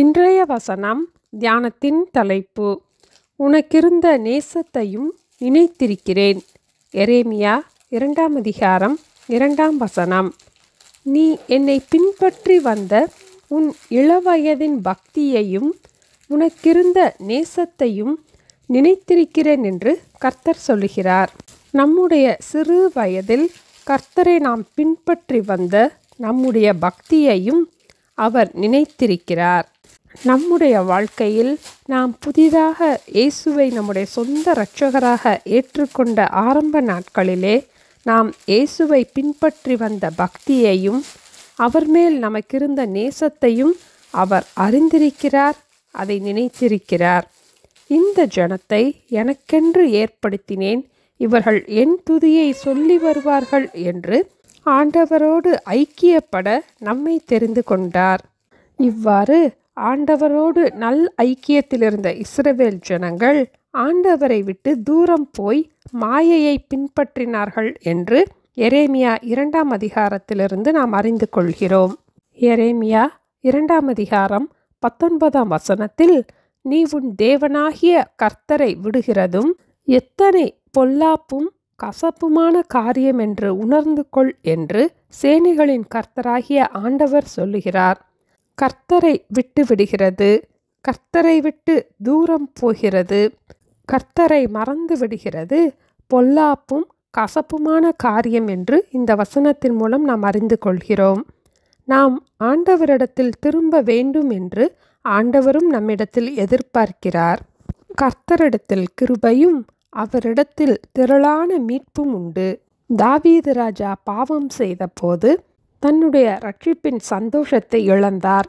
இன்றைய வசனம் தியானத்தின் தலைப்பு, உனக்கிருந்த நேசத்தையும் நினைத்திருக்கிறேன். எரேமியா 2 அதிகாரம் 2 வசனம். நீ என்னை பின்பற்றி வந்த உன் இளவயதின் பக்தியையும் உனக்கிருந்த நேசத்தையும் நினைத்திருக்கிறேன் என்று கர்த்தர் சொல்லுகிறார். நம்முடைய சிறு வயதில் கர்த்தரை நாம் பின்பற்றி வந்த நம்முடைய பக்தியையும் அவர் நினைத்திருக்கிறார். நம்முடைய வாழ்க்கையில் நாம் புதிதாக இயேசுவை நம்முடைய சொந்த இரட்சகராக ஏற்றுக்கொண்ட ஆரம்ப நாட்களிலே நாம் இயேசுவை பின்பற்றி வந்த பக்தியையும் அவர் மேல் நமக்கிருந்த நேசத்தையும் அவர் அறிந்திருக்கிறார், அதை நினைத்திருக்கிறார். இந்த ஜனத்தை எனக்கென்று ஏற்படுத்தினேன், இவர்கள் என் துதியை சொல்லி வருவார்கள் என்று ஆண்டவரோடு ஐக்கியப்பட நம்மை தெரிந்து கொண்டார். இவ்வாறு ஆண்டவரோடு நல் ஐக்கியத்திலிருந்த இஸ்ரவேல் ஜனங்கள் ஆண்டவரை விட்டு தூரம் போய் மாயையை பின்பற்றினார்கள் என்று எரேமியா 2 அதிகாரத்திலிருந்து நாம் அறிந்து கொள்கிறோம். எரேமியா 2 அதிகாரம் 19 வசனத்தில், நீ உன் தேவனாகிய கர்த்தரை விடுகிறதும் எத்தனை பொல்லாப்பும் கசப்புமான காரியம் என்று உணர்ந்து கொள் என்று சேனைகளின் கர்த்தராகிய ஆண்டவர் சொல்லுகிறார். கர்த்தரை விட்டு விடுகிறது, கர்த்தரை விட்டு தூரம் போகிறது, கர்த்தரை மறந்து விடுகிறது பொல்லாப்பும் கசப்புமான காரியம் என்று இந்த வசனத்தின் மூலம் நாம் அறிந்து கொள்கிறோம். நாம் ஆண்டவரிடத்தில் திரும்ப வேண்டும் என்று ஆண்டவரும் நம்மிடத்தில் எதிர்பார்க்கிறார். கர்த்தரிடத்தில் கிருபையும் அவரிடத்தில் திரளான மீட்பும் உண்டு. தாவீது ராஜா பாவம் செய்த போது தன்னுடைய இரட்சிப்பின் சந்தோஷத்தை இழந்தார்.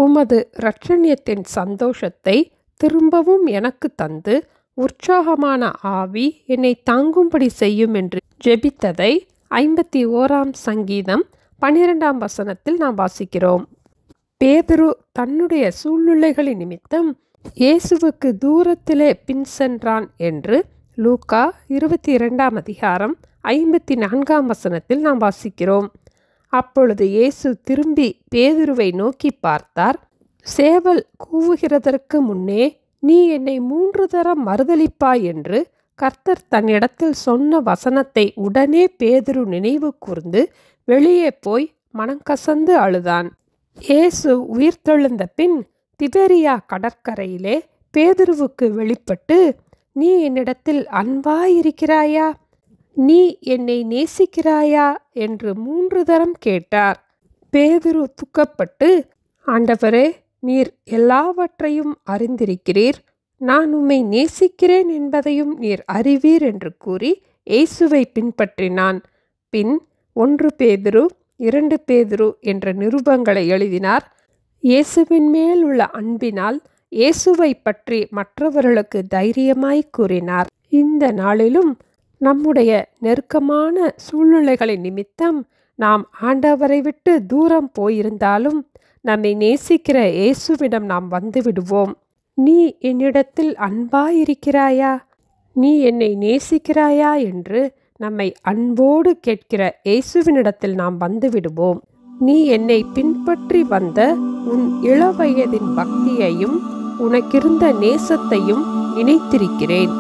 உமது இரட்சணியத்தின் சந்தோஷத்தை திரும்பவும் எனக்கு தந்து உற்சாகமான ஆவி என்னை தாங்கும்படி செய்யும் என்று ஜெபித்ததை 51 சங்கீதம் 12 வசனத்தில் நாம் வாசிக்கிறோம். பேதுரு தன்னுடைய சூழ்நிலைகளின் நிமித்தம் இயேசுவுக்கு தூரத்திலே பின் சென்றான் என்று லூக்கா 22 அதிகாரம் 54 வசனத்தில் நாம் வாசிக்கிறோம். அப்பொழுது இயேசு திரும்பி பேதுருவை நோக்கி பார்த்தார். சேவல் கூவுகிறதற்கு முன்னே நீ என்னை 3 தரம் மறுதலிப்பாய் என்று கர்த்தர் தன்னிடத்தில் சொன்ன வசனத்தை உடனே பேதுரு நினைவு கூர்ந்து வெளியே போய் மனங்கசந்து அழுதான். இயேசு உயிர்த்தெழுந்த பின் திபேரியா கடற்கரையிலே பேதுருவுக்கு வெளிப்பட்டு, நீ என்னிடத்தில் அன்பாயிருக்கிறாயா, நீ என்னை நேசிக்கிறாயா என்று 3 தரம் கேட்டார். பேதுரு துக்கப்பட்டு, ஆண்டவரே, நீர் எல்லாவற்றையும் அறிந்திருக்கிறீர், நான் உம்மை நேசிக்கிறேன் என்பதையும் நீர் அறிவீர் என்று கூறி இயேசுவை பின்பற்றினான். பின் 1 பேதுரு 2 பேதுரு என்ற நிருபங்களை எழுதினார். இயேசுவின் மேல் உள்ள அன்பினால் இயேசுவை பற்றி மற்றவர்களுக்கு தைரியமாய் கூறினார். இந்த நாளிலும் நம்முடைய நெருக்கமான சூழ்நிலைகளின் நிமித்தம் நாம் ஆண்டவரை விட்டு தூரம் போயிருந்தாலும் நம்மை நேசிக்கிற இயேசுவிடம் நாம் வந்து விடுவோம். நீ என்னிடத்தில் அன்பாயிருக்கிறாயா, நீ என்னை நேசிக்கிறாயா என்று நம்மை அன்போடு கேட்கிற இயேசுவினிடத்தில் நாம் வந்து விடுவோம். நீ என்னை பின்பற்றி வந்த உன் இளவயதின் பக்தியையும் உனக்கிருந்த நேசத்தையும் நினைத்திருக்கிறேன்.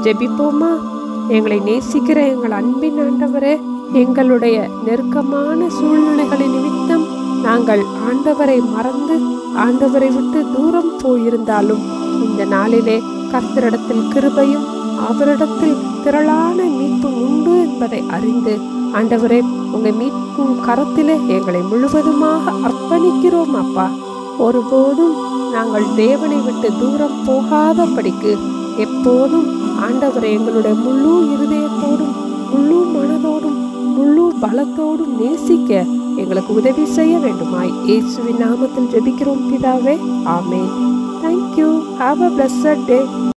ஜெபிப்போமா? எங்களை நேசிக்கிற எங்கள் அன்பின் ஆண்டவரே, எங்களுடைய நெருக்கமான சூழ்நிலைகளின் நிமித்தம் நாங்கள் ஆண்டவரை மறந்து ஆண்டவரை விட்டு தூரம் போயிருந்தாலும் இந்த நாளிலே கர்த்தரிடத்தில் கிருபையும் அவரிடத்தில் திரளான மீட்பும் உண்டு என்பதை அறிந்து, ஆண்டவரே, உங்கள் மீட்பும் கரத்திலே எங்களை முழுவதுமாக அர்ப்பணிக்கிறோம் அப்பா. ஒருபோதும் நாங்கள் தேவனை விட்டு தூரம் போகாதபடிக்கு எப்போதும் ஆண்டவரை எங்களுடைய முழு இருதயத்தோடும் முழு மனதோடும் முழு பலத்தோடும் நேசிக்க எங்களுக்கு உதவி செய்ய வேண்டுமாய் இயேசுவின் நாமத்தில் ஜெபிக்கிறோம் பிதாவே, ஆமென். Thank you. Have a blessed day.